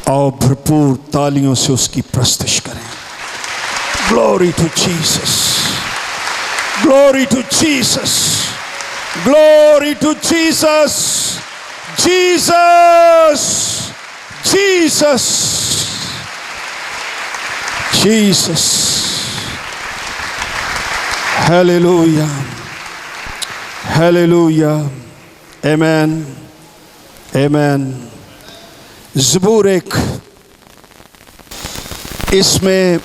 आओ भरपूर तालियों से उसकी प्रस्तुति करें। Glory to Jesus, glory to Jesus, glory to Jesus, Jesus, Jesus, Jesus. Hallelujah, hallelujah, amen, amen. ज़बूर एक, इसमें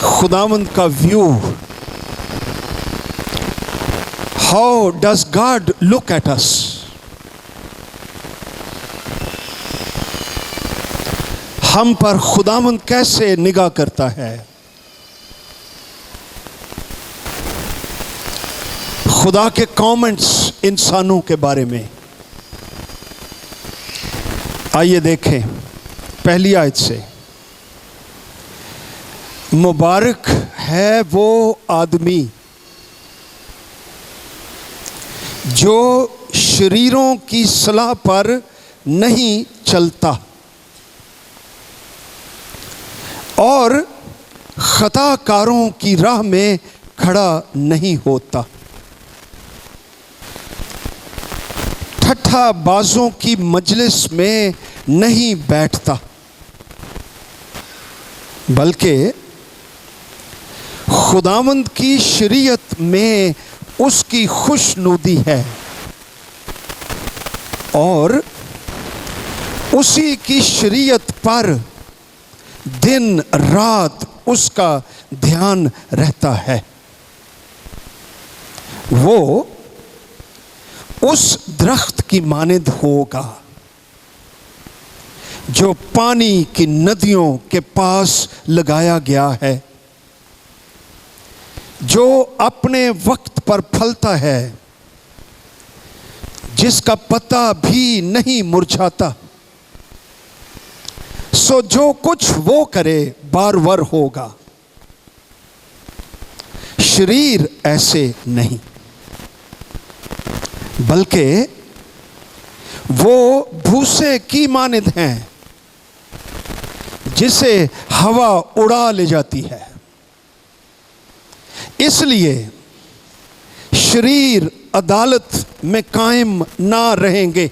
खुदावंद का view, how does God look at us, हम पर खुदावंद कैसे निगाह करता है। खुदा के कमेंट्स इंसानों के बारे में। आइए देखें पहली आयत से। मुबारक है वो आदमी जो शरीरों की सलाह पर नहीं चलता और खताकारों की राह में खड़ा नहीं होता, ठट्ठा बाजों की मजलिस में नहीं बैठता, बल्कि खुदावंद की शरीयत में उसकी खुशनुदी है और उसी की शरीयत पर दिन रात उसका ध्यान रहता है। वो उस दरख्त की मानिंद होगा जो पानी की नदियों के पास लगाया गया है, जो अपने वक्त पर फलता है, जिसका पत्ता भी नहीं मुरझाता। सो जो कुछ वो करे बारवर होगा। शरीर ऐसे नहीं, बल्कि वो भूसे की मानिंद हैं जिसे हवा उड़ा ले जाती है। इसलिए शरीर अदालत में कायम ना रहेंगे,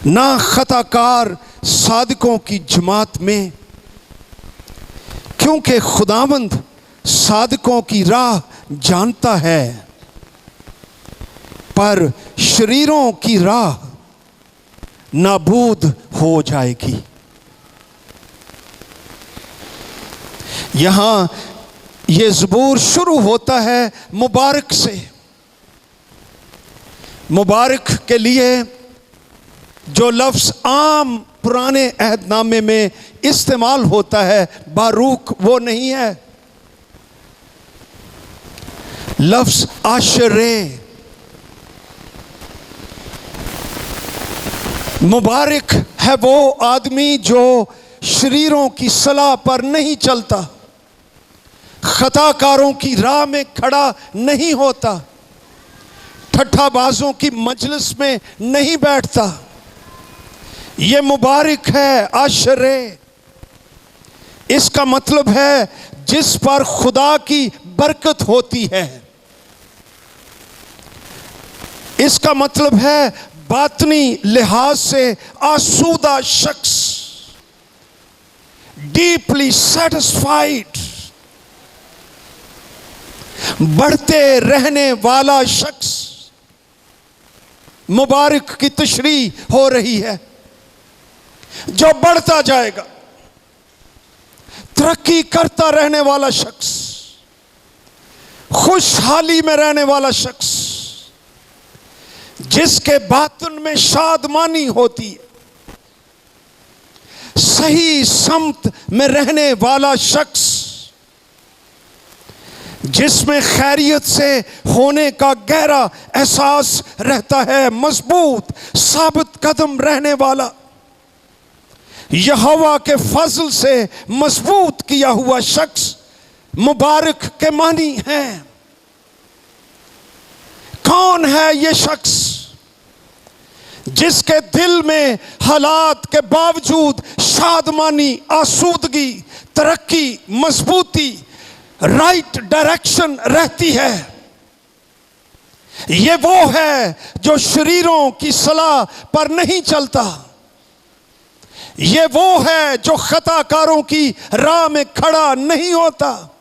ना खताकार सादिकों की जमात में, क्योंकि खुदावंद सादिकों की राह जानता है, पर शरीरों की राह नाबूद हो जाएगी। यहां यह ज़बूर शुरू होता है मुबारक से। मुबारक के लिए जो लफ्ज़ आम पुराने अहदनामे में इस्तेमाल होता है, बारूक, वो नहीं है। लफ्ज़ आशरे, मुबारक है वो आदमी जो शरीरों की सलाह पर नहीं चलता, खताकारों की राह में खड़ा नहीं होता, ठट्ठाबाजों की मजलिस में नहीं बैठता। ये मुबारक है, आशरे। इसका मतलब है जिस पर खुदा की बरकत होती है। इसका मतलब है बातनी लिहाज से आसूदा शख्स, डीपली सेटिस्फाइड, बढ़ते रहने वाला शख्स। मुबारक की तशरीह हो रही है जो बढ़ता जाएगा, तरक्की करता रहने वाला शख्स, खुशहाली में रहने वाला शख्स, जिसके बातन में शादमानी होती है, सही समत में रहने वाला शख्स, जिसमें खैरियत से होने का गहरा एहसास रहता है, मजबूत साबित कदम रहने वाला, यहोवा के फजल से मजबूत किया हुआ शख्स मुबारक के मानी है। कौन है ये शख्स जिसके दिल में हालात के बावजूद शादमानी, आसूदगी, तरक्की, मजबूती, राइट डायरेक्शन रहती है। ये वो है जो शरीरों की सलाह पर नहीं चलता। ये वो है जो खताकारों की राह में खड़ा नहीं होता।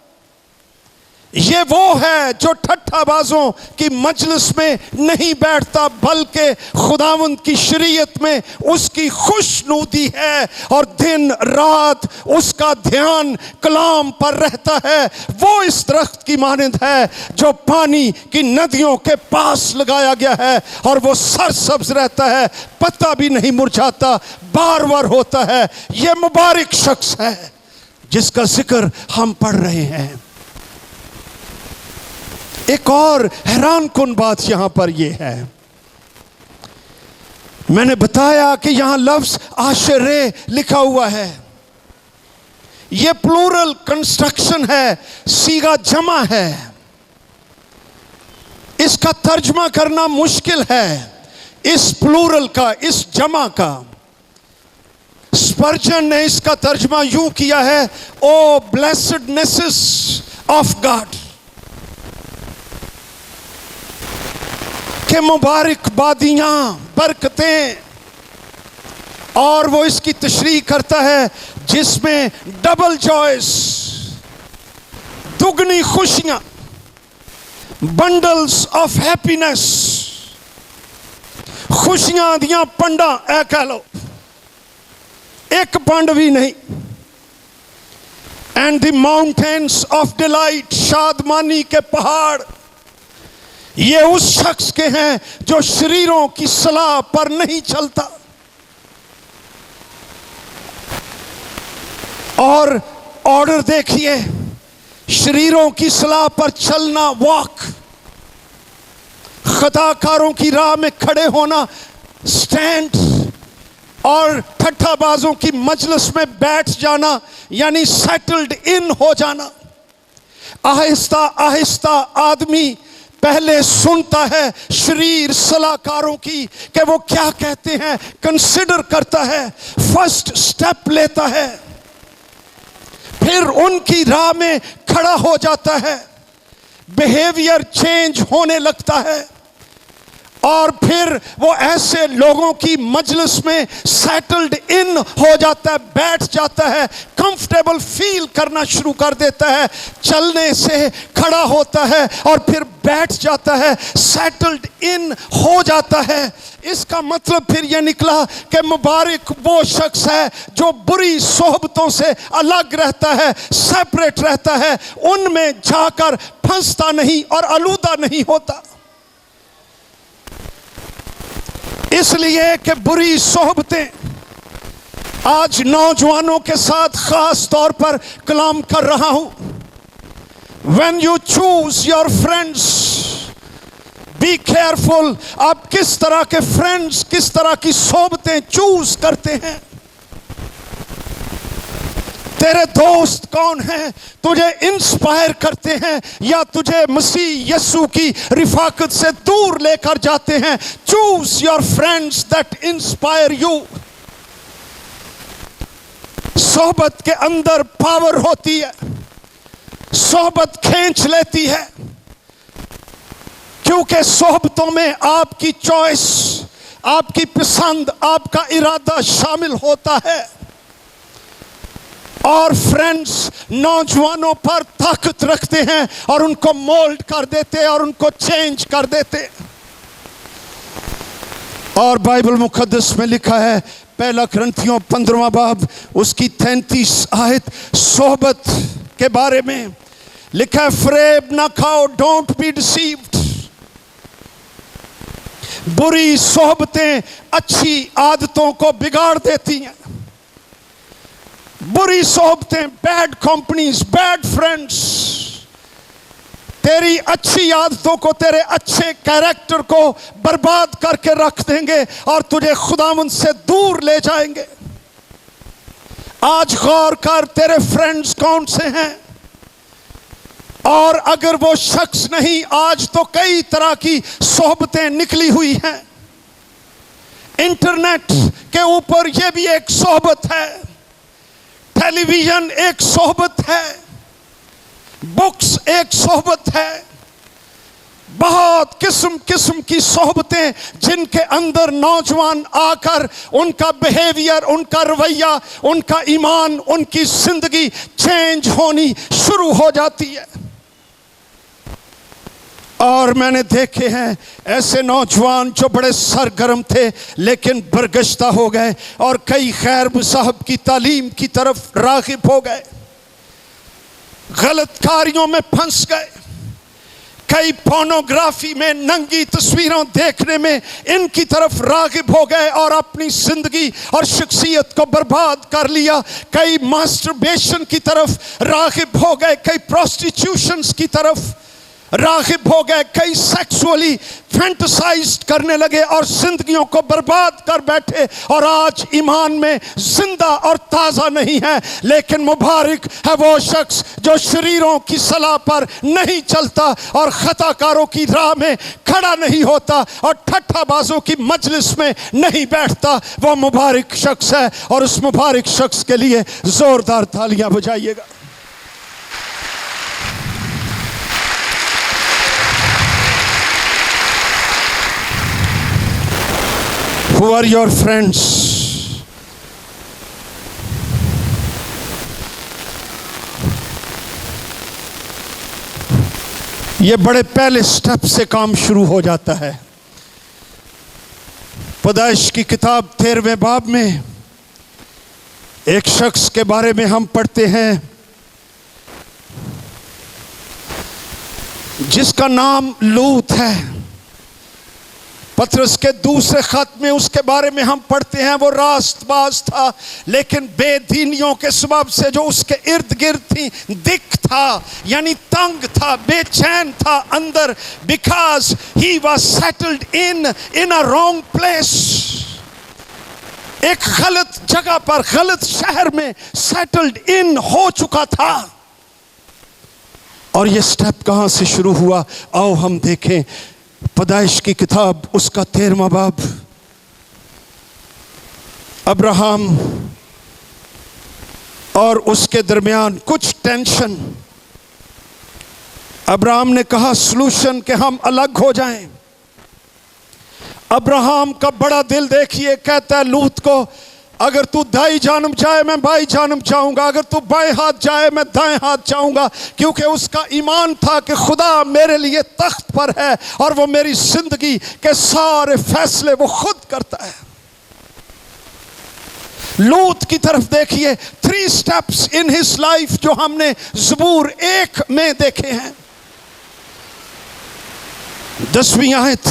ये वो है जो ठट्ठाबाजों की मजलिस में नहीं बैठता, बल्कि खुदावंद की शरीयत में उसकी खुशनुदी है और दिन रात उसका ध्यान कलाम पर रहता है। वो इस दरख्त की मानंद है जो पानी की नदियों के पास लगाया गया है और वो सरसब्ज रहता है, पत्ता भी नहीं मुरझाता, बार बार होता है। ये मुबारक शख्स है जिसका जिक्र हम पढ़ रहे हैं। एक और हैरान कुन बात यहां पर यह है, मैंने बताया कि यहां लफ्ज आशरे लिखा हुआ है। यह प्लूरल कंस्ट्रक्शन है, सीगा जमा है। इसका तर्जमा करना मुश्किल है, इस प्लूरल का, इस जमा का। स्पर्जन ने इसका तर्जमा यूं किया है, ओ ब्लेसडनेसेस ऑफ गॉड, के मुबारकबादियां, बरकतें। और वो इसकी तशरीह करता है जिसमें डबल जॉयस, दुगनी खुशियां, बंडल्स ऑफ हैप्पीनेस, खुशियां दियां पंडा ऐ कह लो, एक पंड भी नहीं। And the mountains of delight, शादमानी के पहाड़। ये उस शख्स के हैं जो शरीरों की सलाह पर नहीं चलता। और ऑर्डर देखिए, शरीरों की सलाह पर चलना वॉक, खताकारों की राह में खड़े होना स्टैंड, और ठट्ठाबाजों की मजलिस में बैठ जाना यानी सेटल्ड इन हो जाना। आहिस्ता आहिस्ता आदमी पहले सुनता है शरीर सलाहकारों की कि वो क्या कहते हैं, कंसिडर करता है, फर्स्ट स्टेप लेता है, फिर उनकी राह में खड़ा हो जाता है, बिहेवियर चेंज होने लगता है, और फिर वो ऐसे लोगों की मजलिस में सेटल्ड इन हो जाता है, बैठ जाता है, कंफर्टेबल फील करना शुरू कर देता है, चलने से खड़ा होता है और फिर बैठ जाता है, सेटल्ड इन हो जाता है। इसका मतलब फिर यह निकला कि मुबारक वो शख्स है जो बुरी सोहबतों से अलग रहता है, सेपरेट रहता है, उनमें जाकर फंसता नहीं और आलूदा नहीं होता। इसलिए कि बुरी सोहबतें, आज नौजवानों के साथ खास तौर पर कलाम कर रहा हूं, when you choose your friends be careful। आप किस तरह के फ्रेंड्स, किस तरह की सोहबतें चूज करते हैं। तेरे दोस्त कौन हैं, तुझे इंस्पायर करते हैं या तुझे मसीह यीशु की रिफाकत से दूर लेकर जाते हैं। Choose your friends that inspire you. सोहबत के अंदर पावर होती है, सोहबत खींच लेती है, क्योंकि सोहबतों में आपकी चॉइस, आपकी पसंद, आपका इरादा शामिल होता है। और फ्रेंड्स नौजवानों पर ताकत रखते हैं और उनको मोल्ड कर देते और उनको चेंज कर देते। और बाइबल मुकद्दस में लिखा है, पहला कुरिन्थियों 15वां बाब उसकी 33 आयत सोहबत के बारे में लिखा है, फरेब ना खाओ, डोंट बी डिसीव्ड। बुरी सोहबतें अच्छी आदतों को बिगाड़ देती हैं। बुरी सोहबतें, बैड कंपनीज, बैड फ्रेंड्स तेरी अच्छी आदतों को, तेरे अच्छे कैरेक्टर को बर्बाद करके रख देंगे और तुझे खुदावंद से दूर ले जाएंगे। आज गौर कर, तेरे फ्रेंड्स कौन से हैं, और अगर वो शख्स नहीं, आज तो कई तरह की सोहबतें निकली हुई हैं। इंटरनेट के ऊपर यह भी एक सोहबत है, टेलीविजन एक सोहबत है, बुक्स एक सोहबत है, बहुत किस्म किस्म की सोहबतें जिनके अंदर नौजवान आकर उनका बिहेवियर, उनका रवैया, उनका ईमान, उनकी जिंदगी चेंज होनी शुरू हो जाती है। और मैंने देखे हैं ऐसे नौजवान जो बड़े सरगर्म थे लेकिन बरगश्ता हो गए और कई खैर साहब की तालीम की तरफ राग़िब हो गए, गलत कार्यों में फंस गए, कई पोर्नोग्राफी में नंगी तस्वीरों देखने में इनकी तरफ राग़िब हो गए और अपनी जिंदगी और शख्सियत को बर्बाद कर लिया, कई मास्टरबेशन की तरफ राग़िब हो गए, कई प्रोस्टिट्यूशंस की तरफ राग़िब हो गए, कई सेक्सुअली फैंटेसाइज करने लगे और जिंदगियों को बर्बाद कर बैठे और आज ईमान में जिंदा और ताज़ा नहीं है। लेकिन मुबारक है वो शख्स जो शरीरों की सलाह पर नहीं चलता और खताकारों की राह में खड़ा नहीं होता और ठट्ठाबाजों की मजलिस में नहीं बैठता। वो मुबारक शख्स है और उस मुबारक शख्स के लिए जोरदार तालियां बजाइएगा। Who are your friends? ये बड़े पहले स्टेप से काम शुरू हो जाता है। पैदाइश की किताब 13वें बाब में एक शख्स के बारे में हम पढ़ते हैं जिसका नाम लूत है। पतरस के दूसरे खत में उसके बारे में हम पढ़ते हैं वो रास्तबाज था लेकिन बेदीनियों के सबब से जो उसके इर्द गिर्द थी दिक था, यानी तंग था, बेचैन था अंदर, because he was settled in a wrong place. एक गलत जगह पर, गलत शहर में सेटल्ड इन हो चुका था। और ये स्टेप कहां से शुरू हुआ? आओ हम देखें पैदाइश की किताब उसका 13वां बाब। अब्राहम और उसके दरमियान कुछ टेंशन। अब्राहम ने कहा सलूशन कि हम अलग हो जाएं। अब्राहम का बड़ा दिल देखिए, कहता है लूत को अगर तू दाई जानब जाए मैं बाई जानब जाऊंगा, अगर तू बाएं हाथ जाए मैं दाएं हाथ जाऊंगा, क्योंकि उसका ईमान था कि खुदा मेरे लिए तख्त पर है और वो मेरी जिंदगी के सारे फैसले वो खुद करता है। लूत की तरफ देखिए, 3 स्टेप्स इन हिज लाइफ जो हमने ज़बूर 1 में देखे हैं। 10वीं आयत,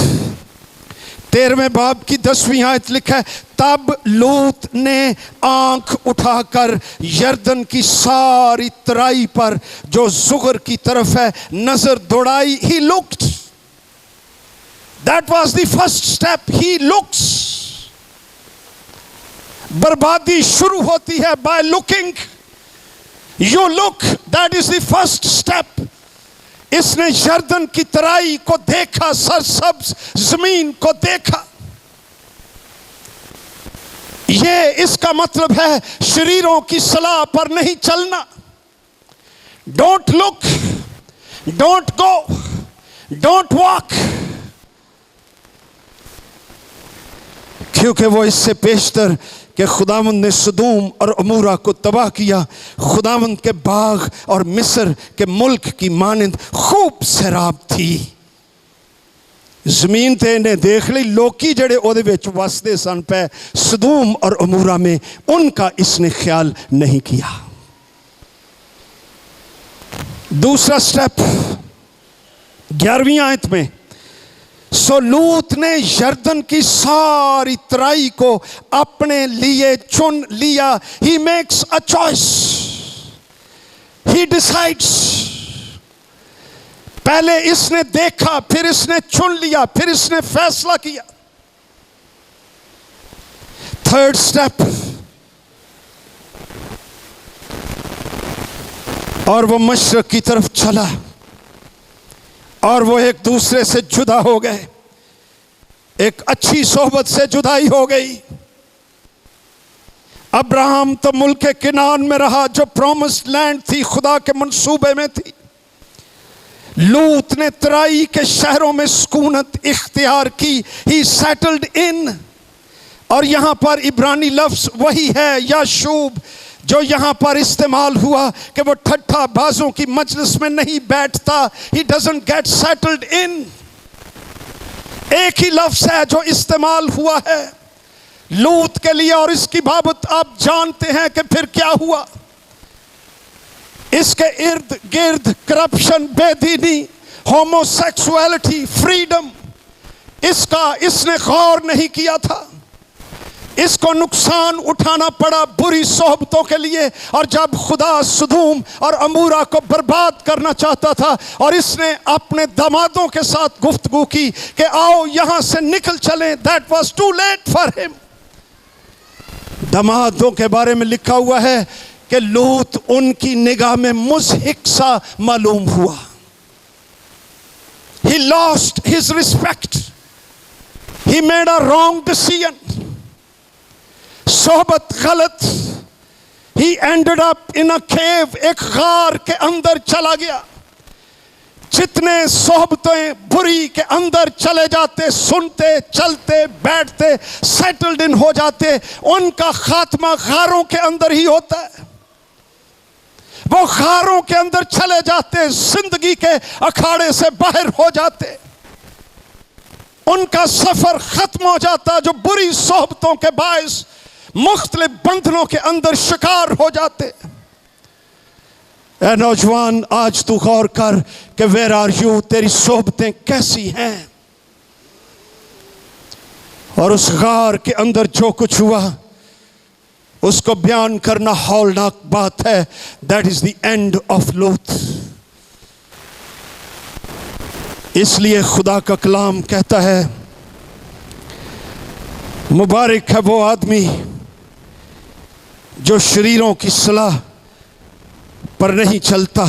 13वें बाब की 10वीं आयत लिखा है, तब लूत ने आंख उठाकर यरदन की सारी तराई पर जो जुगर की तरफ है नजर दौड़ाई। He looked, that was the first step, he looks. बर्बादी शुरू होती है by looking. You look, that is the first step. इसने यरदन की तराई को देखा, सरसब्ज जमीन को देखा। ये इसका मतलब है शरीरों की सलाह पर नहीं चलना। Don't look, don't go, don't walk, क्योंकि वो इससे पेशतर कि खुदावंद ने सदूम और अमूरा को तबाह किया। खुदावंद के बाग और मिस्र के मुल्क की मानंद खूब सैराब थी। जमीन ते इन्हें देख ली, लोकी जड़े ओदे विच वसदे सन पे सदूम और अमूरा में, उनका इसने ख्याल नहीं किया। दूसरा स्टेप 11वीं आयत में, सो लूत ने यरदन की सारी तराई को अपने लिए चुन लिया। He makes a choice, he decides. पहले इसने देखा, फिर इसने चुन लिया, फिर इसने फैसला किया। 3rd स्टेप, और वो मशरक की तरफ चला और वो एक दूसरे से जुदा हो गए। एक अच्छी सोहबत से जुदाई हो गई। अब्राहम तो मुल्क किनान में रहा जो प्रॉमिस लैंड थी, खुदा के मंसूबे में थी। लूत ने तराई के शहरों में सुकूनत इख्तियार की, ही सेटल्ड इन। और यहां पर इब्रानी लफ्ज वही है याशूब जो यहां पर इस्तेमाल हुआ कि वो ठट्ठा बाजों की मजलिस में नहीं बैठता। He doesn't get settled in. एक ही लफ्ज है जो इस्तेमाल हुआ है लूत के लिए, और इसकी बाबत आप जानते हैं कि फिर क्या हुआ। इसके इर्द गिर्द करप्शन, बेदीनी, होमोसेक्सुअलिटी, फ्रीडम, इसका इसने गौर नहीं किया था। इसको नुकसान उठाना पड़ा बुरी सोहबतों के लिए। और जब खुदा सदूम और अमूरा को बर्बाद करना चाहता था और इसने अपने दामादों के साथ गुफ्तगू की कि आओ यहां से निकल चलें, that was too late for him. दामादों के बारे में लिखा हुआ है कि लूत उनकी निगाह में मुज़हिक सा मालूम हुआ। He lost his respect. He made a wrong decision. सोहबत गलत। He ended up in a cave, एक गार के अंदर चला गया। जितने सोहबतें बुरी के अंदर चले जाते, सुनते, चलते, बैठते, सेटल्ड इन हो जाते, उनका खात्मा गारों के अंदर ही होता है। वो गारों के अंदर चले जाते, जिंदगी के अखाड़े से बाहर हो जाते, उनका सफर खत्म हो जाता। जो बुरी सोहबतों के बायस मुख्तलिफ बंधनों के अंदर शिकार हो जाते। ऐ नौजवान, आज तू गौर कर कि वेयर आर यू, तेरी सोहबतें कैसी हैं। और उस गार के अंदर जो कुछ हुआ उसको बयान करना हौलनाक बात है। That is the end of लूत। इसलिए खुदा का कलाम कहता है, मुबारक है वो आदमी जो शरीरों की सलाह पर नहीं चलता,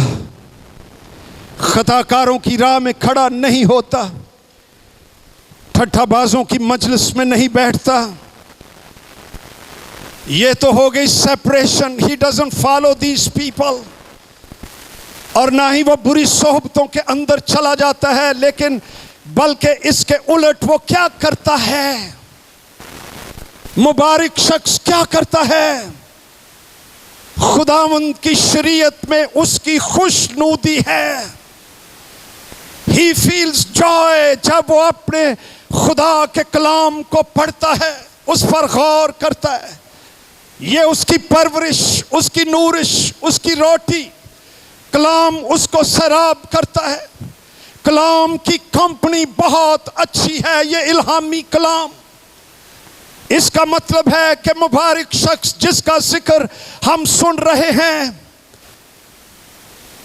खताकारों की राह में खड़ा नहीं होता, ठट्ठाबाजों की मजलिस में नहीं बैठता। ये तो हो गई separation. He doesn't follow these people. और ना ही वो बुरी सोहबतों के अंदर चला जाता है, लेकिन बल्कि इसके उलट वो क्या करता है, मुबारक शख्स क्या करता है, खुदावंद की शरीयत में उसकी खुशनूदी है। ही फील्स जॉय जब वो अपने खुदा के कलाम को पढ़ता है, उस पर गौर करता है। ये उसकी परवरिश, उसकी नूरिश, उसकी रोटी। कलाम उसको सराब करता है। कलाम की कंपनी बहुत अच्छी है, ये इल्हामी कलाम। इसका मतलब है कि मुबारक शख्स जिसका जिक्र हम सुन रहे हैं,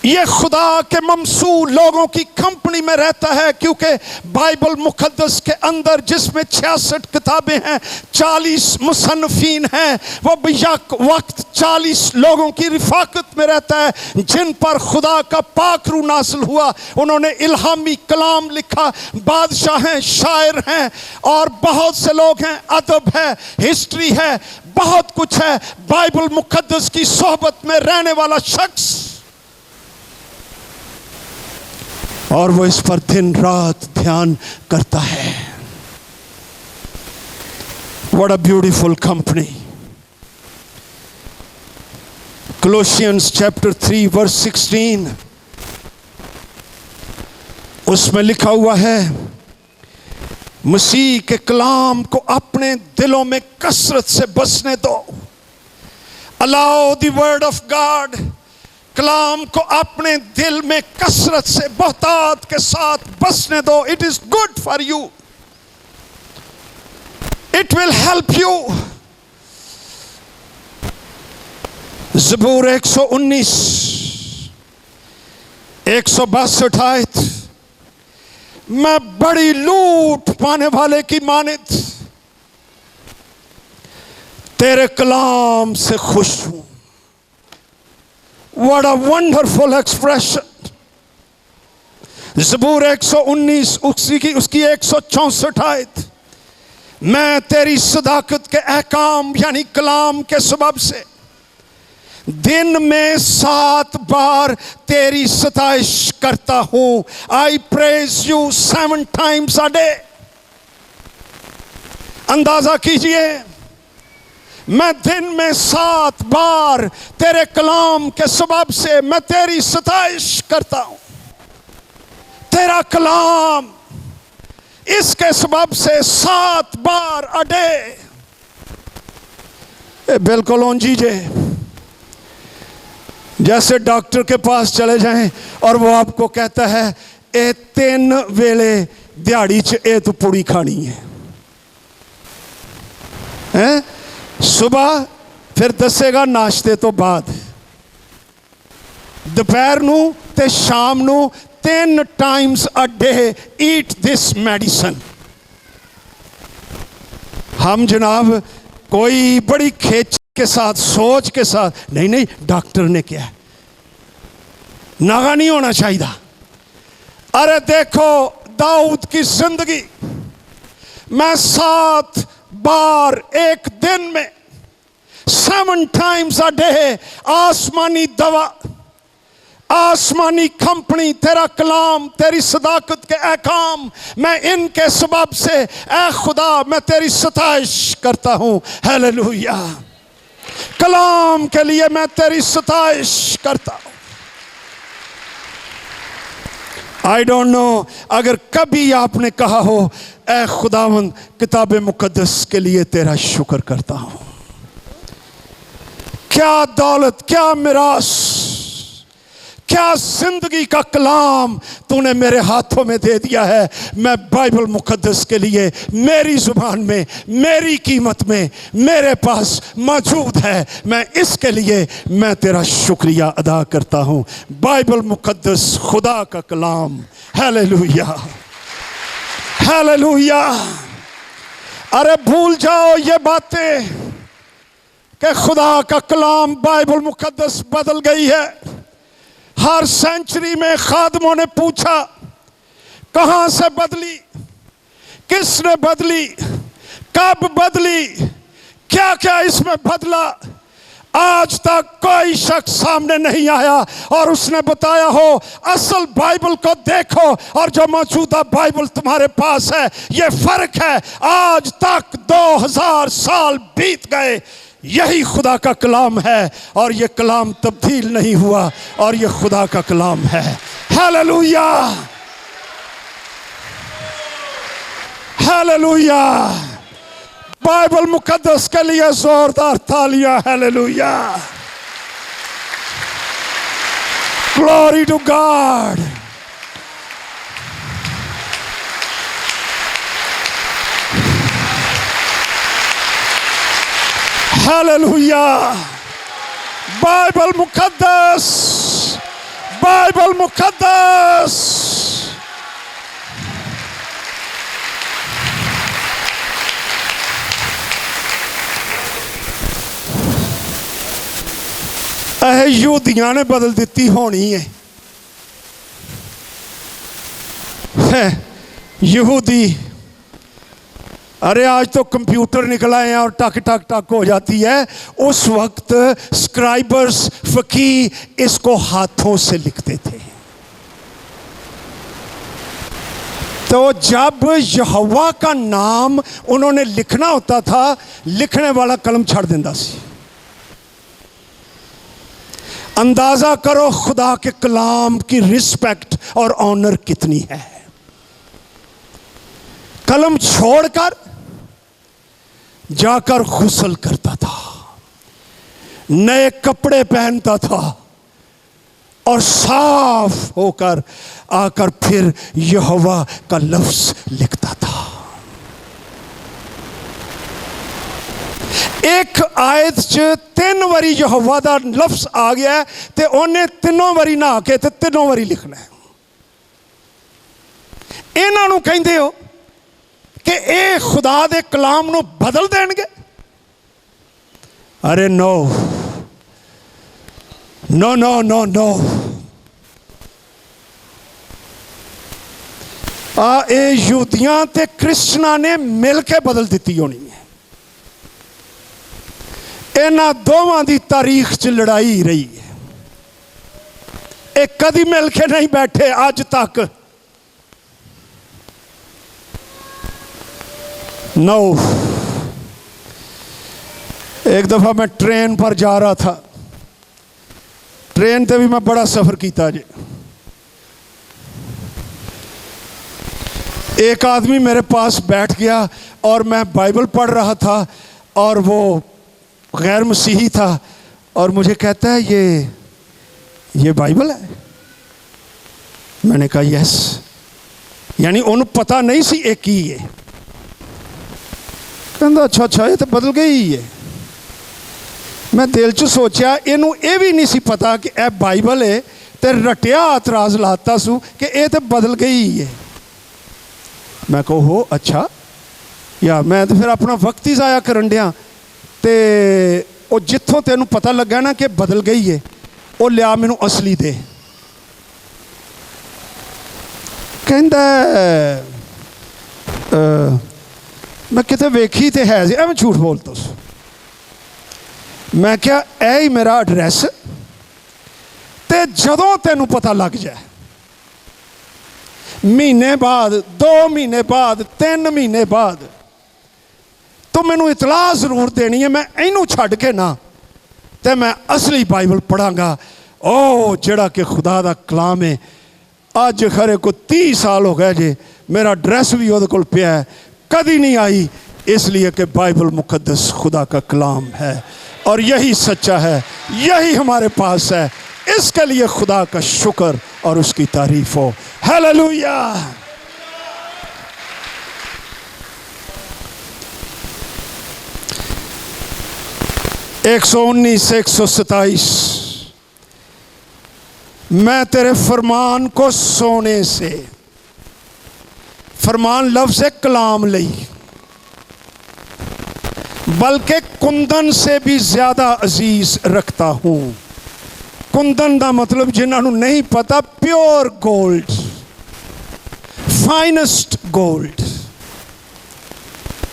ये खुदा के ममसू लोगों की कंपनी में रहता है। क्योंकि बाइबल मुकद्दस के अंदर जिसमें 66 किताबें हैं, 40 मुसन्निफीन हैं, वो बेशक वक्त 40 लोगों की रिफाकत में रहता है जिन पर खुदा का पाक रूह नाज़िल हुआ। उन्होंने इल्हामी कलाम लिखा। बादशाह हैं, शायर हैं, और बहुत से लोग हैं, अदब है, हिस्ट्री है, बहुत कुछ है। बाइबल मुकद्दस की सोहबत में रहने वाला शख्स, और वो इस पर दिन रात ध्यान करता है। What a beautiful company. Colossians chapter 3 verse 16, उसमें लिखा हुआ है, मसीह के कलाम को अपने दिलों में कसरत से बसने दो। Allow the word of God, कलाम को अपने दिल में कसरत से, बहुतात के साथ बसने दो। It is good for you, it will help you. ज़बूर 119 162 आयत, मैं बड़ी लूट पाने वाले की मानित तेरे कलाम से खुश हूं। What a wonderful expression. ज़बूर 119 उसकी 164 आयत, मैं तेरी सदाकत के अहकाम यानी कलाम के सबब से दिन में 7 बार तेरी सताइश करता हूं। आई praise you 7 times a day। अंदाजा कीजिए, मैं दिन में 7 बार तेरे कलाम के सबब से मैं तेरी सताइश करता हूं। तेरा कलाम इसके सबब से 7 बार a day। बिल्कुल ओंजीजे जैसे डॉक्टर के पास चले जाएं और वो आपको कहता है ए 3 वेले दिहाड़ी च ए तू पूड़ी खानी है, सुबह फिर दसेगा नाश्ते तो बाद, दोपहर नू ते शाम नू 3 times a day eat this medicine। हम जनाब कोई बड़ी खेच के साथ सोच के साथ नहीं नहीं डॉक्टर ने क्या है, नागा नहीं होना चाहिए। अरे देखो दाऊद की जिंदगी, मैं 7 बार एक दिन में 7 times a day आसमानी दवा, आसमानी कंपनी, तेरा कलाम, तेरी सदाकत के अहकाम, मैं इनके सबब से ऐ खुदा मैं तेरी सताइश करता हूं। हालेलुया। कलाम के लिए मैं तेरी सताइश करता हूं। आई डोंट नो अगर कभी आपने कहा हो ऐ खुदावंद किताब मुकद्दस के लिए तेरा शुक्र करता हूं। क्या दौलत, क्या मिरास, क्या जिंदगी का कलाम तूने मेरे हाथों में दे दिया है। मैं बाइबल मुकद्दस के लिए मेरी जुबान में, मेरी कीमत में मेरे पास मौजूद है, मैं इसके लिए मैं तेरा शुक्रिया अदा करता हूं। बाइबल मुकद्दस खुदा का कलाम। Hallelujah, hallelujah. अरे भूल जाओ ये बातें कि खुदा का कलाम बाइबल मुकद्दस बदल गई है। हर सेंचुरी में खादमों ने पूछा कहां से बदली, किसने बदली, कब बदली, क्या क्या इसमें बदला। आज तक कोई शख्स सामने नहीं आया और उसने बताया हो असल बाइबल को देखो और जो मौजूदा बाइबल तुम्हारे पास है ये फर्क है। आज तक 2000 साल बीत गए, यही खुदा का कलाम है और ये कलाम तब्दील नहीं हुआ और ये खुदा का कलाम है। Hallelujah, hallelujah. बाइबल मुकद्दस के लिए जोरदार तालियां। Hallelujah, glory to God. Hallelujah. Bible मुकद्दस, बाइबल मुकद्दस। यहूदियां ने बदल दी होनी है यहूदी। अरे आज तो कंप्यूटर निकल आए हैं और टक टक टक हो जाती है। उस वक्त स्क्राइबर्स फकी इसको हाथों से लिखते थे। तो जब यहोवा का नाम उन्होंने लिखना होता था, लिखने वाला कलम छड़ देता सी। अंदाजा करो खुदा के कलाम की रिस्पेक्ट और ऑनर कितनी है। कलम छोड़कर जाकर गुस्ल करता था, नए कपड़े पहनता था और साफ होकर आकर फिर यहोवा का लफ्ज लिखता था। एक आयत च 3 वारी यहोवा दा लफ्ज आ गया है ते उन्हें 3 वारी नहा के ते 3 वारी लिखना है। इन्हां नूं कहंदे हो कि ये खुदा दे कलाम नूं बदल देंगे। अरे no no no no no. ਇਹ ਯਹੂਦੀਆਂ ਤੇ ਕ੍ਰਿਸਚਨਾਂ ਨੇ ਮਿਲ ਕੇ ਬਦਲ ਦਿੱਤੀ ਹੋਣੀ ਹੈ। ਇਹਨਾਂ ਦੋਵਾਂ ਦੀ ਤਾਰੀਖ 'ਚ ਲੜਾਈ ਰਹੀ ਹੈ। ਇਹ ਕਦੀ ਮਿਲ ਕੇ नहीं बैठे आज तक। नो। एक दफ़ा मैं ट्रेन पर जा रहा था, ट्रेन से भी मैं बड़ा सफ़र किया जी। एक आदमी मेरे पास बैठ गया और मैं बाइबल पढ़ रहा था और वो गैर मसीही था और मुझे कहता है ये बाइबल है। मैंने कहा यस। यानी उन्हें पता नहीं सी एक ही है। कहता अच्छा अच्छा ये तो बदल गई है। मैं दिल च सोचा इनू ये भी नहीं सी पता कि यह बाइबल है, तो रटिया इतराज लाता सू कि यह तो बदल गई है। मैं कहो हो अच्छा, या मैं तो फिर अपना वक्त ही ज़ाया करन दिया। तो जिथों तेनू पता लगा ना कि बदल गई है, वो लिया मैनू असली दे। कहता मैं किते वेखी तो है जी, मैं झूठ बोलता सू। मैं क्या यही मेरा एड्रैस, तो जदों तेनू पता लग जाए, महीने बाद, 2 महीने बाद, 3 महीने बाद, तो मैनू इतला जरूर देनी है। मैं इनू छड़ के ना तो मैं असली बाइबल पढ़ांगा। ओ जड़ा कि खुदा दा कलाम है। अज खरे को 30 साल हो गए जे, मेरा ड्रैस भी वो कोल पिया है, कभी नहीं आई, इसलिए कि बाइबल मुकद्दस खुदा का कलाम है और यही सच्चा है, यही हमारे पास है। इसके लिए खुदा का शुक्र और उसकी तारीफ हो। हालेलुया। एक 119 127 मैं तेरे फरमान को सोने से, फरमान लफ्ज़ है कलाम लई, बल्कि कुंदन से भी ज़्यादा अजीज रखता हूँ। कुंदन का मतलब जिन्होंने नहीं पता, प्योर गोल्ड, फाइनेस्ट गोल्ड,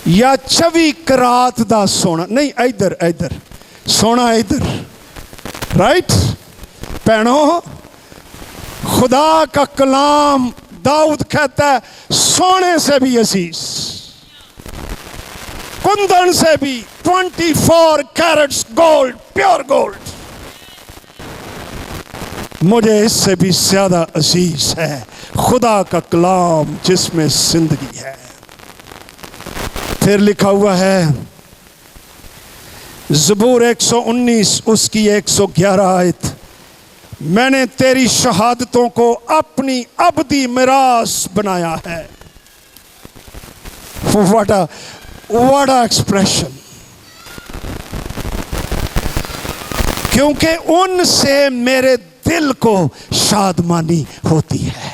या 24 करात का सोना। नहीं इधर इधर सोना, इधर राइट भैनों। खुदा का कलाम दाऊद कहता है सोने से भी अजीज, कुंदन से भी, 24 कैरेट्स गोल्ड, प्योर गोल्ड, मुझे इससे भी ज्यादा अजीज है खुदा का कलाम जिसमें जिंदगी है। फिर लिखा हुआ है ज़बूर 119 उसकी 111 आयत, मैंने तेरी शहादतों को अपनी अबदी मिरास बनाया है। What a expression. क्योंकि उनसे मेरे दिल को शादमानी होती है।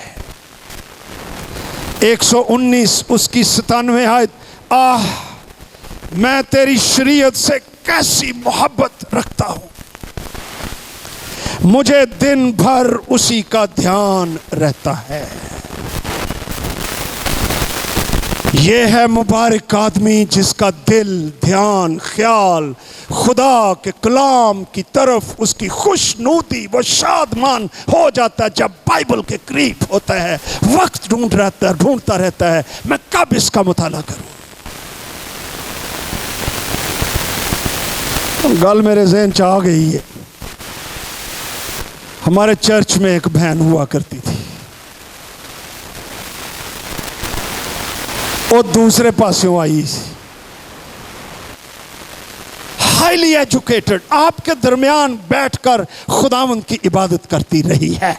119 उसकी 97 आयत, आह मैं तेरी शरीयत से कैसी मोहब्बत रखता हूं, मुझे दिन भर उसी का ध्यान रहता है। यह है मुबारक आदमी जिसका दिल, ध्यान, ख्याल खुदा के कलाम की तरफ, उसकी खुशनुदी व शादमान हो जाता है जब बाइबल के करीब होता है। वक्त ढूंढता रहता है मैं कब इसका मुताला करूं। गल मेरे ज़हन च आ गई है। हमारे चर्च में एक बहन हुआ करती थी, वो दूसरे पासों आई, हाईली एजुकेटेड, आपके दरमियान बैठकर खुदावंद की इबादत करती रही है।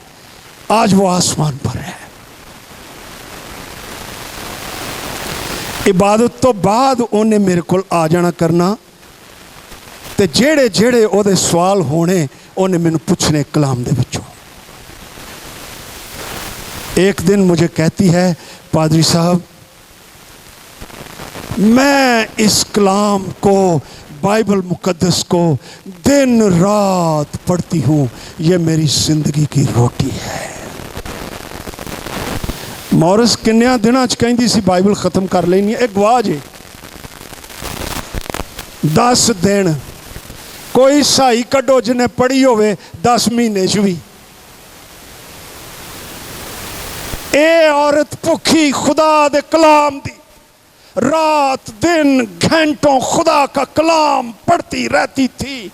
आज वो आसमान पर है। इबादत तो बाद उन्हें मेरे को आ जाना करना, ते जेड़े जेड़े ओदे सवाल होने उन्हें मैनू पूछने कलाम दे विचों। एक दिन मुझे कहती है, पादरी साहब मैं इस कलाम को, बाइबल मुकद्दस को दिन रात पढ़ती हूँ, ये मेरी जिंदगी की रोटी है। मॉरिस किन्निया दिनों च कहती सी बाइबल खत्म कर लेनी है। एक गवाह जे 10 दिन कोई सही कड्डो जिन्हें पढ़ी होवे 10 महीने च भी। ए औरत भुखी खुदा दे कलाम दी रात दिन घंटों खुदा का कलाम पढ़ती रहती थी।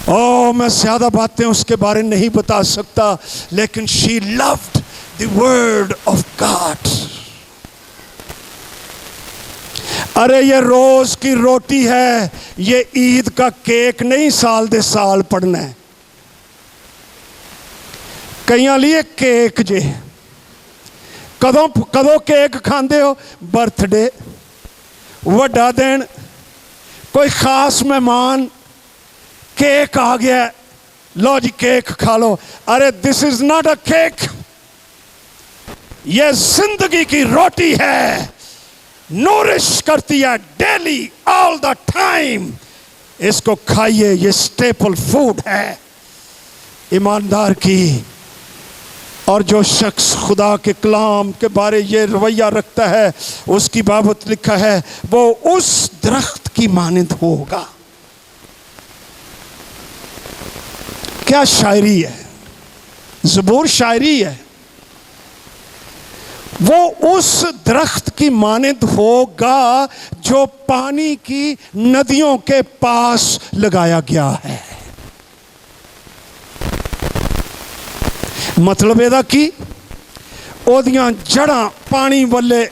ओ मैं ज्यादा बातें उसके बारे में नहीं बता सकता, लेकिन she loved the word of God. अरे ये रोज की रोटी है, ये ईद का केक नहीं साल दे साल पढ़ना है। कईयां लिए केक जे कदों कदों केक खांदे हो? बर्थडे, वड्डा दिन, कोई खास मेहमान, केक आ गया, लो जी केक खा लो। अरे this is not a cake, यह जिंदगी की रोटी है, नूरिश करती है डेली ऑल द टाइम। इसको खाइए, ये स्टेपल फूड है ईमानदार की। और जो शख्स खुदा के कलाम के बारे ये रवैया रखता है, उसकी बाबत लिखा है वो उस दरख्त की मानिंद होगा। क्या शायरी है, ज़बूर शायरी है। वो उस दरख्त की मानिंद होगा जो पानी की नदियों के पास लगाया गया है। मतलब एदा की ओदियां जड़ां पानी वाले,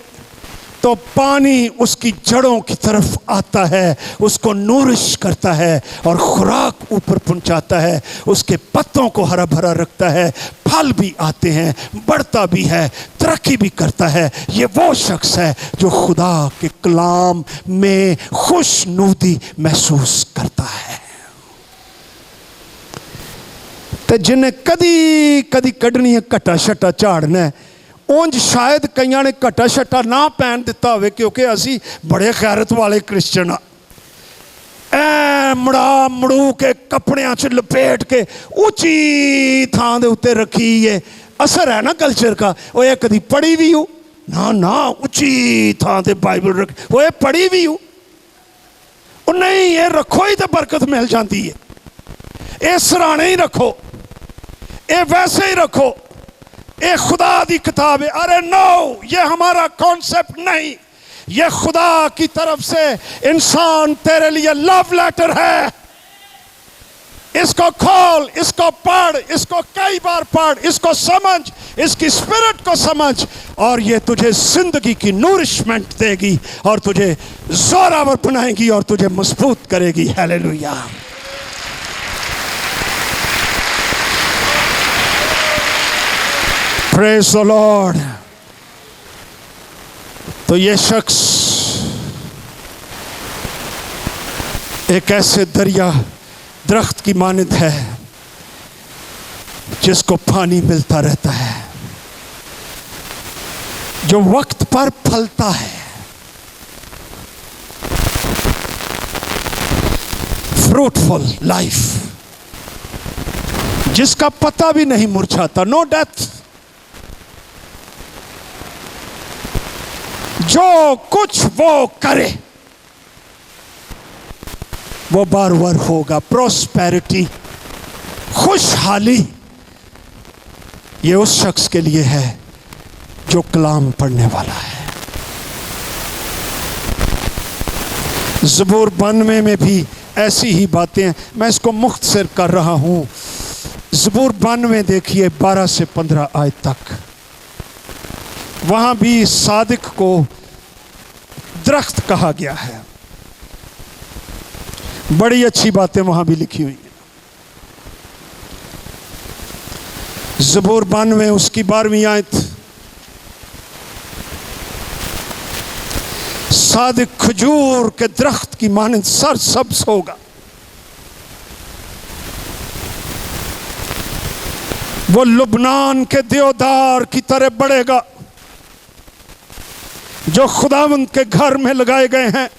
तो पानी उसकी जड़ों की तरफ आता है, उसको नूरिश करता है और खुराक ऊपर पहुंचाता है, उसके पत्तों को हरा भरा रखता है, फल भी आते हैं, बढ़ता भी है, तरक्की भी करता है। ये वो शख्स है जो खुदा के कलाम में खुशनुदी महसूस करता है। तो जिन्हें कदी कदी कढ़नी है घटा शटा झाड़ना है, उंज शायद कईयां ने घटा शटा ना पहन दिता होवे, क्योंकि असी बड़े खैरत वाले क्रिश्चन हाँ। ऐ मड़ा मड़ू के कपड़ियां च लपेट के ऊंची थां दे उत्ते रखी है। असर है ना कल्चर का। वो ये कदी पढ़ी भी हो ना, ना ऊंची थां ते बाइबल रख, वो ये पढ़ी भी हो नहीं, ये रखो ही तो बरकत मिल जाती है। ये सराहने ही रखो, ये वैसे ही रखो, ये खुदा दी किताब है। अरे नो, ये हमारा कॉन्सेप्ट नहीं, ये खुदा की तरफ से इंसान तेरे लिए लव लेटर है। इसको खोल, इसको पढ़, इसको कई बार पढ़, इसको समझ, इसकी स्पिरिट को समझ, और ये तुझे जिंदगी की नूरिशमेंट देगी और तुझे जोरावर बनाएगी और तुझे मजबूत करेगी। हालेलुया। Praise the Lord. तो ये शख्स एक ऐसे दरिया दरख्त की मानिंद है जिसको पानी मिलता रहता है, जो वक्त पर फलता है, फ्रूटफुल लाइफ, जिसका पता भी नहीं मुरझाता, नो डेथ। जो कुछ वो करे वो बार बार होगा। प्रोस्पेरिटी, खुशहाली, ये उस शख्स के लिए है जो कलाम पढ़ने वाला है। ज़बूर 92 में भी ऐसी ही बातें हैं। मैं इसको मुख्तसर कर रहा हूं। ज़बूर 92 देखिए 12 से 15 आयत तक। वहां भी सादिक को दरख्त कहा गया है। बड़ी अच्छी बातें वहां भी लिखी हुई है। ज़बूर 92 उसकी 12वीं आयत। सादिक खजूर के दरख्त की मानिंद सरसब्ज होगा, वो लुबनान के देवदार की तरह बढ़ेगा जो खुदावंद के घर में लगाए गए हैं।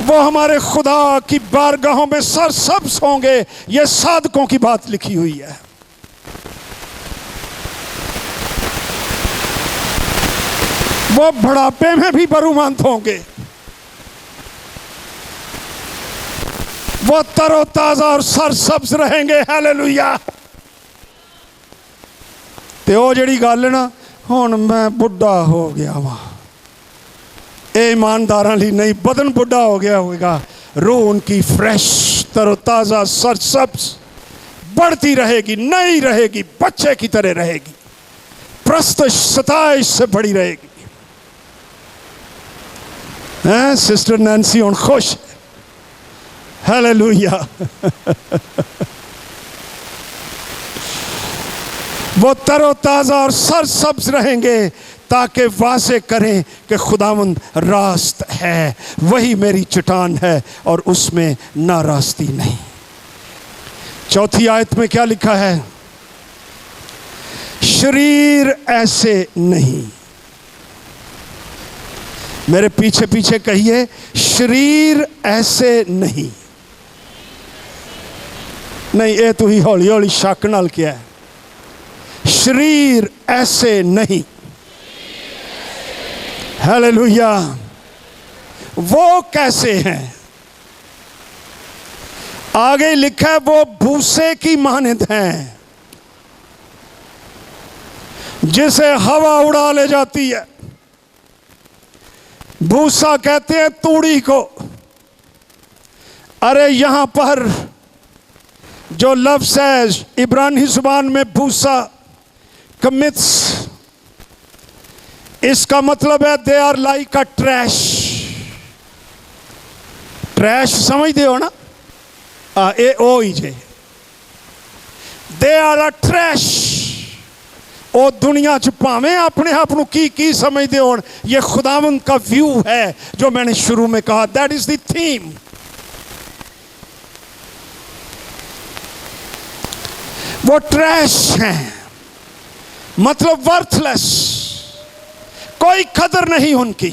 वो हमारे खुदा की बारगाहों में सरसब्ज होंगे। ये सादकों की बात लिखी हुई है। वो बुढ़ापे में भी बरूमंद होंगे, वो तरोताजा और सरसब्ज रहेंगे। हालेलुया। ते ओ जिहड़ी गल ना हुण मैं बुढ़ा हो गया वा, ये ईमानदारां लई नहीं। बदन बुढ़ा हो गया होगा, रूह उनकी फ्रेश, तरोताजा, सरसब्ज बढ़ती रहेगी, नई रहेगी, बच्चे की तरह रहेगी, प्रस्तुत सताइश से बड़ी रहेगी। हैं सिस्टर नैन्सी हुण खुश। हालेलुया। वो तरोताजा और सरसब्ज रहेंगे ताकि वाज़े करें कि खुदावंद रास्त है, वही मेरी चट्टान है और उसमें नारास्ती नहीं। चौथी आयत में क्या लिखा है? शरीर ऐसे नहीं। मेरे पीछे पीछे कहिए, शरीर ऐसे नहीं। नहीं, ये तो ही हौली हौली शक नाल किया है। शरीर ऐसे नहीं। हालेलुया। वो कैसे हैं? आगे लिखा है वो भूसे की मानद हैं, जिसे हवा उड़ा ले जाती है। भूसा कहते हैं तूड़ी को। अरे यहां पर जो लफ्ज है इब्रानी जुबान में भूसा, कमित्स, इसका मतलब है they are like a trash. Trash समझते हो ना? ए ओ ही जे, दे आर अ ट्रैश। ओ दुनिया च भावें अपने आप को की समझते हो, ये खुदावंद का व्यू है जो मैंने शुरू में कहा। That is the theme. वो ट्रैश हैं, मतलब वर्थलेस, कोई कदर नहीं उनकी।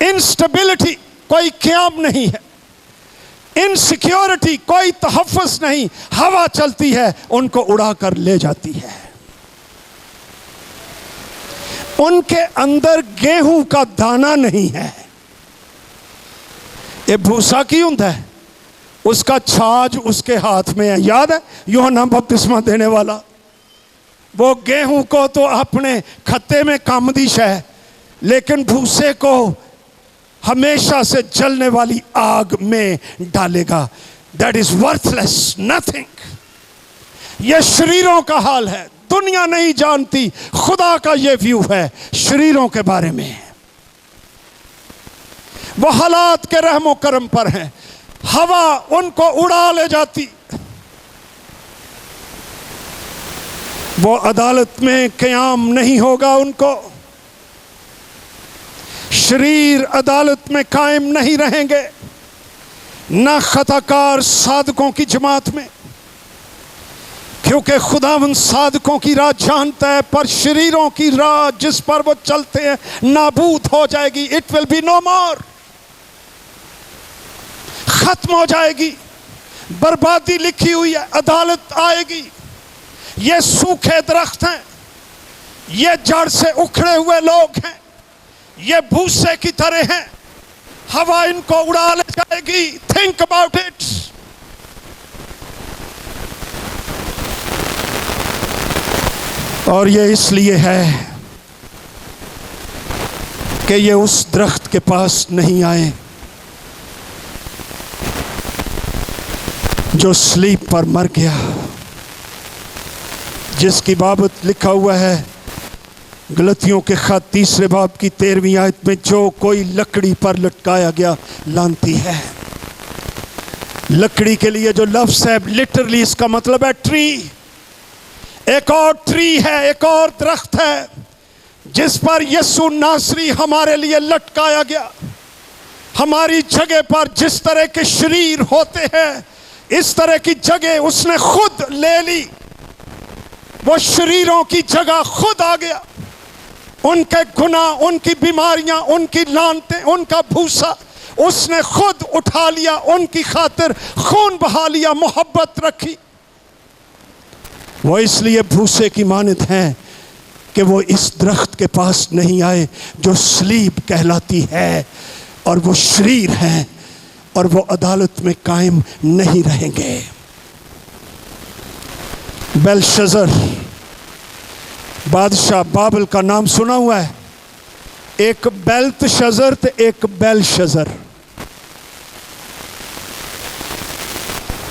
इंस्टेबिलिटी, कोई क़याम नहीं है। इनसिक्योरिटी, कोई तहफ़्फ़ुज़ नहीं। हवा चलती है, उनको उड़ाकर ले जाती है। उनके अंदर गेहूं का दाना नहीं है। ये भूसा की हुंदा है, उसका छाछ उसके हाथ में है। याद है यूहन्ना बपतिस्मा देने वाला, वो गेहूं को तो अपने खत्ते में काम दी है, लेकिन भूसे को हमेशा से जलने वाली आग में डालेगा। That is worthless, nothing. यह शरीरों का हाल है। दुनिया नहीं जानती, खुदा का यह व्यू है शरीरों के बारे में। वो हालात के रहमो करम पर हैं। हवा उनको उड़ा ले जाती। वो अदालत में क़याम नहीं होगा उनको। शरीर अदालत में कायम नहीं रहेंगे, ना खताकार साधकों की जमात में, क्योंकि खुदावंद साधकों की राह जानता है, पर शरीरों की राह जिस पर वो चलते हैं नाबूद हो जाएगी। इट विल बी नो मोर, खत्म हो जाएगी। बर्बादी लिखी हुई है, अदालत आएगी। ये सूखे दरख्त हैं, ये जड़ से उखड़े हुए लोग हैं, ये भूसे की तरह हैं। हवा इनको उड़ा ले जाएगी। Think about it. और ये इसलिए है कि ये उस दरख्त के पास नहीं आए जो स्लीप पर मर गया, जिसकी बाबत लिखा हुआ है गलतियों के खत 3 बाब की 13वीं आयत में, जो कोई लकड़ी पर लटकाया गया लानती है। लकड़ी के लिए जो लफ्ज़ है लिटरली इसका मतलब है ट्री। एक और ट्री है, एक और दरख्त है जिस पर यीशु नासरी हमारे लिए लटकाया गया। हमारी जगह पर जिस तरह के शरीर होते हैं, इस तरह की जगह उसने खुद ले ली। वो शरीरों की जगह खुद आ गया। उनके गुनाह, उनकी बीमारियां, उनकी लानतें, उनका भूसा उसने खुद उठा लिया। उनकी खातिर खून बहा लिया, मोहब्बत रखी। वो इसलिए भूसे की मानद हैं कि वो इस दरख्त के पास नहीं आए जो सलीब कहलाती है, और वो शरीर हैं और वो अदालत में कायम नहीं रहेंगे। बेलशज़र बादशाह बाबिल का नाम सुना हुआ है। एक बेल्तशज़र ते एक बेलशज़र।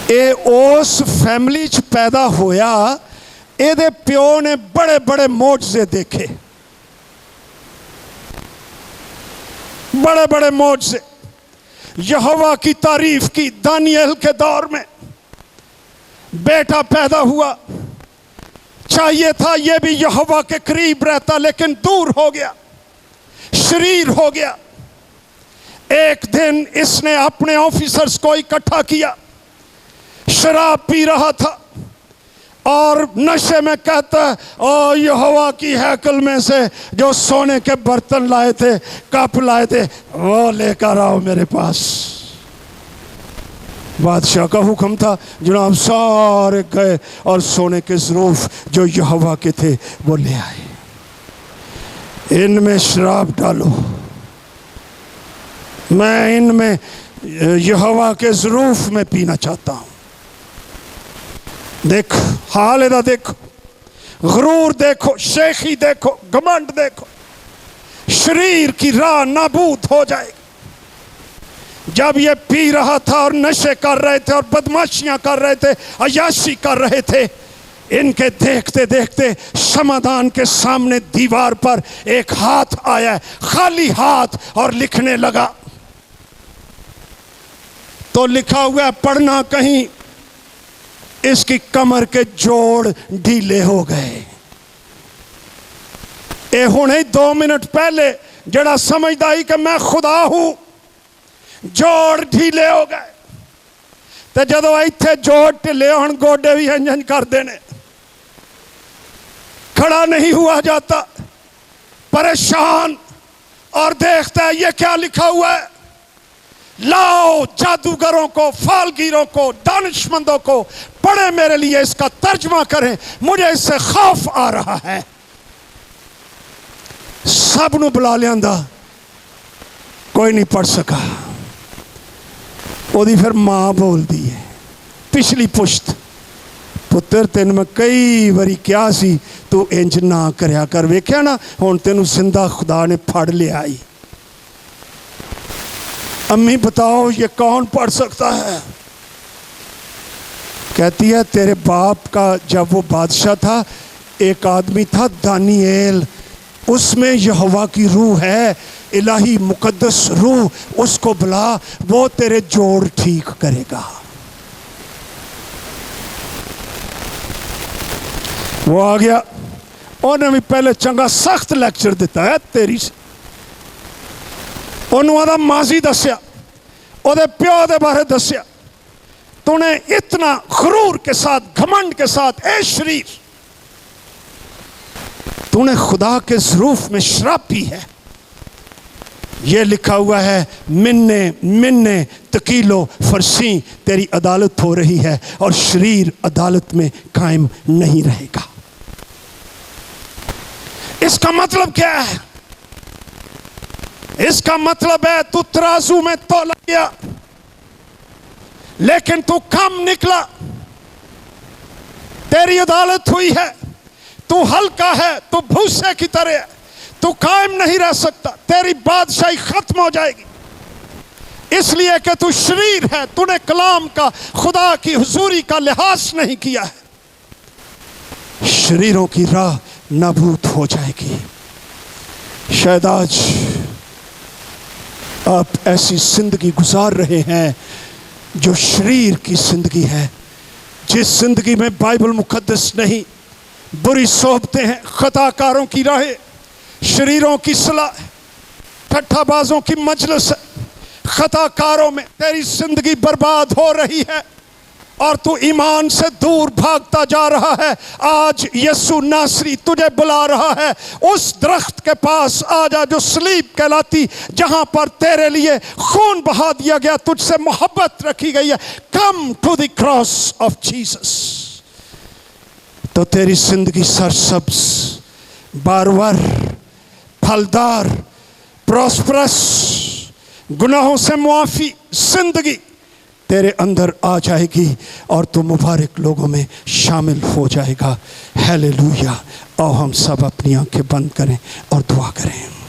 ये उस फैमिली च पैदा होया, ਇਹਦੇ ਪਿਓ ने बड़े बड़े मोजज़े देखे, बड़े बड़े मोजज़े, यहोवा की तारीफ की। दानियल के दौर में बेटा पैदा हुआ, चाहिए था ये भी यहोवा के करीब रहता, लेकिन दूर हो गया, शरीर हो गया। एक दिन इसने अपने ऑफिसर्स को इकट्ठा किया, शराब पी रहा था और नशे में कहता है, ओ यहोवा की हैकल में से जो सोने के बर्तन लाए थे, कप लाए थे, वो लेकर आओ मेरे पास। बादशाह का हुक्म था, जनाब सारे गए और सोने के ज़रूफ जो यहोवा के थे वो ले आए। इनमें शराब डालो, मैं इनमें यहोवा के ज़रूफ में पीना चाहता हूँ। देख हाल इदा, देखो गुरूर, देखो शेखी, देखो घमंड, देखो शरीर की राह नाबूद हो जाएगी। जब ये पी रहा था और नशे कर रहे थे और बदमाशियां कर रहे थे, अयाशी कर रहे थे, इनके देखते देखते समाधान के सामने दीवार पर एक हाथ आया, खाली हाथ, और लिखने लगा। तो लिखा हुआ है, पढ़ना कहीं, इसकी कमर के जोड़ ढीले हो गए। ये हुणे 2 मिनट पहले जड़ा समझदा ही कि मैं खुदा हूं, जोड़ ढीले हो गए। तो जदों इत्थे जोड़ ढिले होण, गोडे भी इंजन कर देने, खड़ा नहीं हुआ जाता, परेशान, और देखता है ये क्या लिखा हुआ है। लाओ जादूगरों को, फालगीरों को, दानिशमंदों को, पढ़े मेरे लिए, इसका तर्जमा करें, मुझे इससे खौफ आ रहा है। सब नू बुला लिया, कोई नहीं पढ़ सका। ओदी फिर मां बोलती है, पिछली पुश्त, पुत्र तेन मैं कई बारी क्या सी तू इंज ना करया कर, वेख्या ना हुण तेनू जिंदा खुदा ने फड़ लिया आई। अम्मी बताओ ये कौन पढ़ सकता है? कहती है तेरे बाप का जब वो बादशाह था, एक आदमी था दानिएल, उसमें यहोवा की रूह है, इलाही मुकद्दस रूह, उसको बुला, वो तेरे जोड़ ठीक करेगा। वो आ गया, उन्हें भी पहले चंगा सख्त लेक्चर दिता है तेरी से। उन्होंने माजी दसिया, ओदे प्यो दे बारे दसिया, तूने इतना गुरूर के साथ, घमंड के साथ, ए शरीर, तूने खुदा के ज़रूफ में शराब पी है। ये लिखा हुआ है, मिन्ने मिन्ने तकीलो फरसी, तेरी अदालत हो रही है और शरीर अदालत में कायम नहीं रहेगा। इसका मतलब क्या है? इसका मतलब है तू तराजू में तोला गया, लेकिन तू कम निकला, तेरी अदालत हुई है, तू हल्का है, तू भूसे की तरह है, तू कायम नहीं रह सकता, तेरी बादशाही खत्म हो जाएगी। इसलिए कि तू शरीर है, तूने कलाम का, खुदा की हुजूरी का लिहाज नहीं किया है। शरीरों की राह नाबूद हो जाएगी। शायद आज आप ऐसी जिंदगी गुजार रहे हैं जो शरीर की जिंदगी है, जिस जिंदगी में बाइबल मुकद्दस नहीं, बुरी सोबतें हैं, खताकारों की राहें, शरीरों की सलाह, ठट्ठाबाजों की मजलिस है। खताकारों में तेरी जिंदगी बर्बाद हो रही है और तू ईमान से दूर भागता जा रहा है। आज यीशु नासरी तुझे बुला रहा है, उस दरख्त के पास आ जा जो सलीब कहलाती, जहां पर तेरे लिए खून बहा दिया गया, तुझसे मोहब्बत रखी गई है। Come to the cross of Jesus, तो तेरी जिंदगी सरसब्ज बारवर, फलदार, प्रॉस्परस, गुनाहों से मुआफ़ी जिंदगी तेरे अंदर आ जाएगी और तू मुबारक लोगों में शामिल हो जाएगा। हालेलुया। आओ हम सब अपनी आंखें बंद करें और दुआ करें।